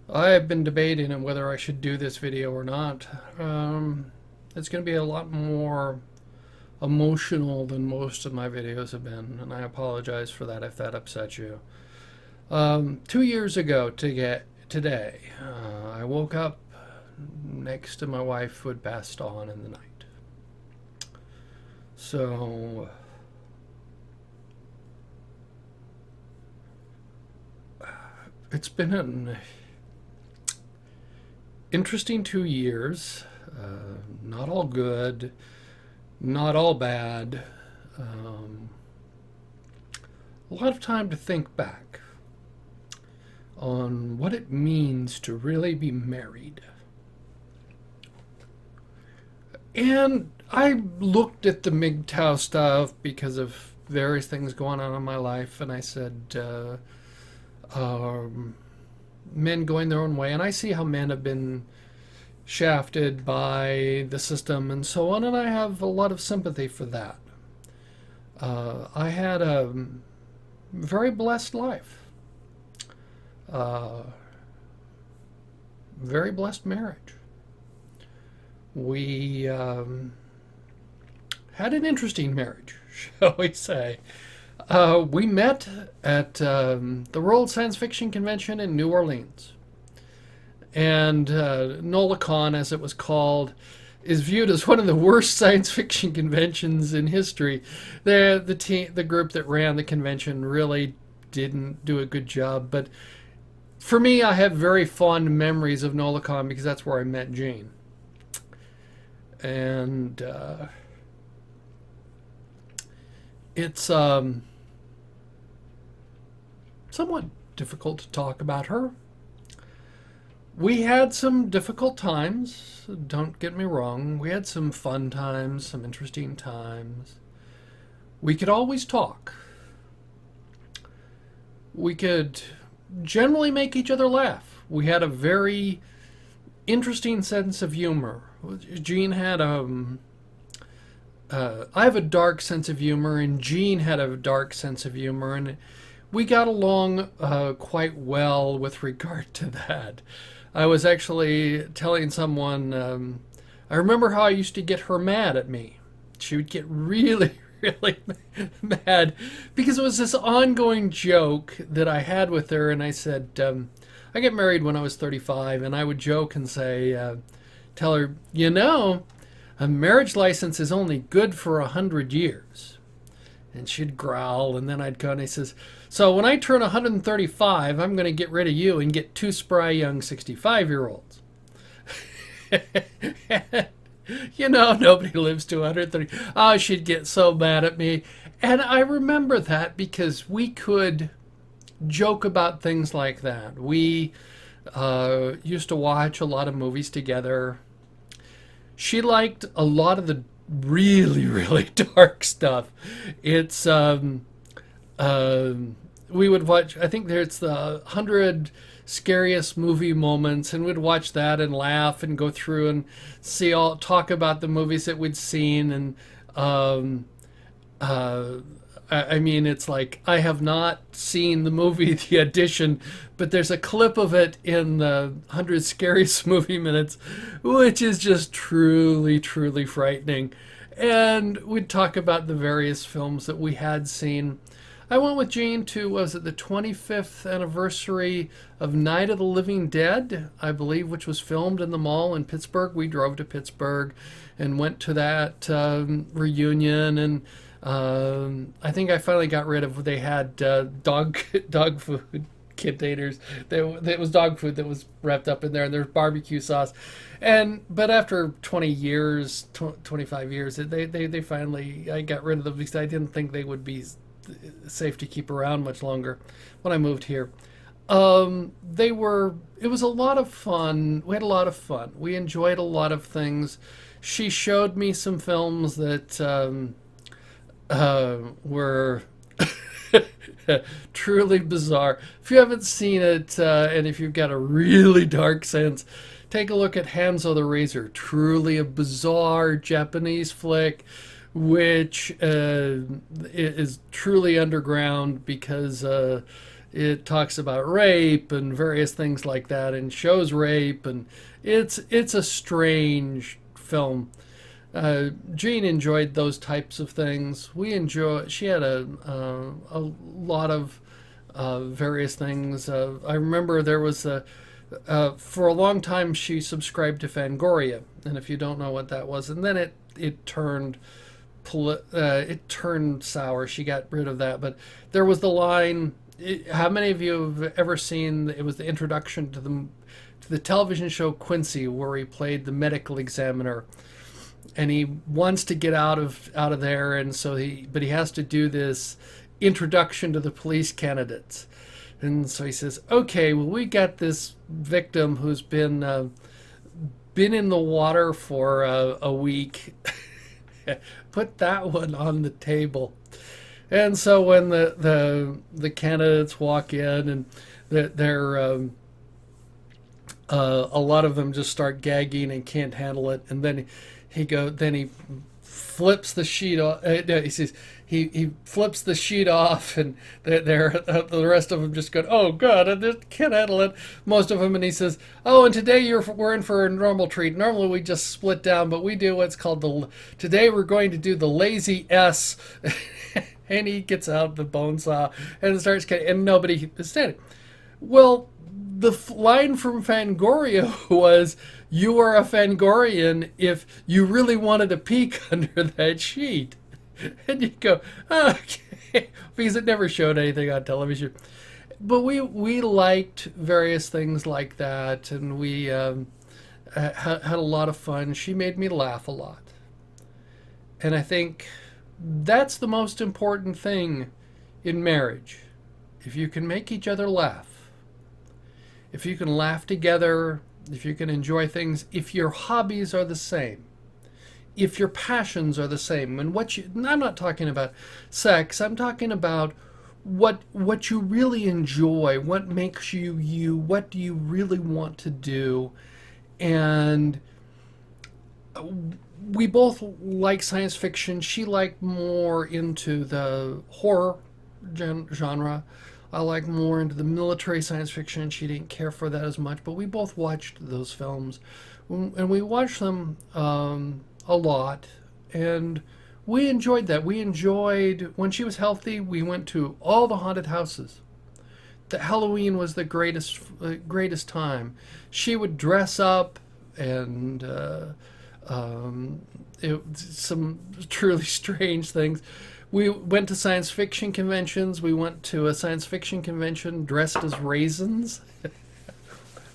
I've been debating on whether I should do this video or not. It's going to be a lot more emotional than most of my videos have been, and I apologize for that if that upsets you. 2 years ago today, I woke up next to my wife who had passed on in the night. So it's been an interesting 2 years. Not all good, not all bad. Um, a lot of time to think back on what it means to really be married. And I looked at the MGTOW stuff because of various things going on in my life, and I said, men going their own way. And I see how men have been shafted by the system and so on, and I have a lot of sympathy for that. I had a very blessed life, uh, very blessed marriage. We had an interesting marriage, shall we say. We met at the World Science Fiction Convention in New Orleans. And NOLACON, as it was called, is viewed as one of the worst science fiction conventions in history. The group that ran the convention really didn't do a good job. But for me, I have very fond memories of NOLACON because that's where I met Jane. And it's somewhat difficult to talk about her. We had some difficult times, don't get me wrong. We had some fun times, some interesting times. We could always talk. We could generally make each other laugh. We had a very interesting sense of humor. Jean had I have a dark sense of humor, and Jean had a dark sense of humor, and we got along quite well with regard to that. I was actually telling someone, I remember how I used to get her mad at me. She would get really, really mad because it was this ongoing joke that I had with her, and I said, I got married when I was 35, and I would joke and say, tell her, a marriage license is only good for 100 years. And she'd growl, and then I'd go and he says, so when I turn 135, I'm going to get rid of you and get two spry young 65-year-olds. Nobody lives to 130. Oh, she'd get so mad at me. And I remember that because we could joke about things like that. We used to watch a lot of movies together. She liked a lot of the really, really dark stuff. It's we would watch. I think there's the 100 scariest movie moments, and we'd watch that and laugh and go through and talk about the movies that we'd seen. And um, uh, I mean, it's like I have not seen the movie The Audition, but there's a clip of it in the 100 Scariest Movie Minutes, which is just truly, truly frightening. And we'd talk about the various films that we had seen. I went with Jane to, was it the 25th anniversary of Night of the Living Dead, I believe, which was filmed in the mall in Pittsburgh. We drove to Pittsburgh and went to that reunion, and I think I finally got rid of. They had dog food containers. It was dog food that was wrapped up in there, and there's barbecue sauce. But after 20 years, 25 years, they finally, I got rid of them because I didn't think they would be safe to keep around much longer when I moved here. It was a lot of fun. We had a lot of fun. We enjoyed a lot of things. She showed me some films that were truly bizarre. If you haven't seen it, and if you've got a really dark sense, take a look at Hanzo the Razor. Truly a bizarre Japanese flick, which is truly underground because it talks about rape and various things like that, and shows rape, and it's a strange film. Jean enjoyed those types of things. We enjoy. She had a lot of various things. I remember there was for a long time she subscribed to Fangoria, and if you don't know what that was, and then it turned it turned sour. She got rid of that, but there was the line. How many of you have ever seen? It was the introduction to the television show Quincy, where he played the medical examiner, and he wants to get out of there, and so he has to do this introduction to the police candidates, and so he says, "Okay, well, we got this victim who's been in the water for a week." Put that one on the table. And so when the candidates walk in, and they're a lot of them just start gagging and can't handle it, and then he flips the sheet off. No, he says he flips the sheet off, and the rest of them just go, "Oh God, I just can't handle it." Most of them, and he says, "Oh, and today we're in for a normal treat. Normally we just split down, but we do what's called today we're going to do the lazy S." And he gets out the bone saw and starts cutting, and nobody is standing. Well, the line from Fangoria was, "You are a Fangorian if you really wanted to peek under that sheet." And you go, "Okay," because it never showed anything on television. But we liked various things like that, and we had a lot of fun. She made me laugh a lot. And I think that's the most important thing in marriage. If you can make each other laugh, if you can laugh together, if you can enjoy things, if your hobbies are the same, if your passions are the same, and I'm not talking about sex, I'm talking about what you really enjoy, what makes you you, what do you really want to do. And we both like science fiction. She liked more into the horror genre. I like more into the military science fiction. She didn't care for that as much, but we both watched those films, and we watched them a lot, and we enjoyed that. We enjoyed, when she was healthy, we went to all the haunted houses. The Halloween was the greatest time. She would dress up, and some truly strange things. We went to science fiction conventions. We went to a science fiction convention dressed as raisins.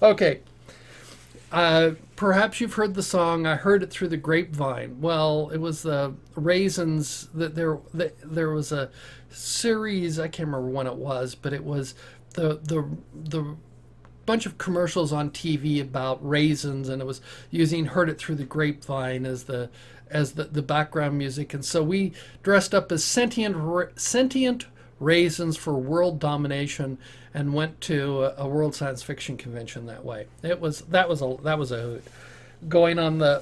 Okay. Perhaps you've heard the song, "I Heard It Through the Grapevine." Well, it was the Raisins. That there was a series, I can't remember when it was, but it was the bunch of commercials on TV about raisins, and it was using "Heard It Through the Grapevine" as the background music. And so we dressed up as sentient raisins for world domination, and went to a world science fiction convention that way. That was a hoot. Going on the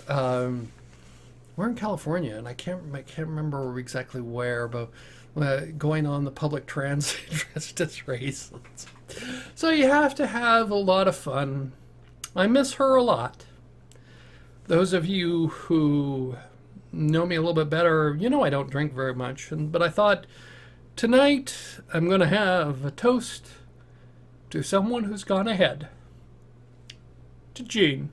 we're in California, and I can't remember exactly where, but going on the public transit dressed as raisins. So you have to have a lot of fun. I miss her a lot. Those of you who know me a little bit better, I don't drink very much, but I thought tonight I'm going to have a toast to someone who's gone ahead. To Jean.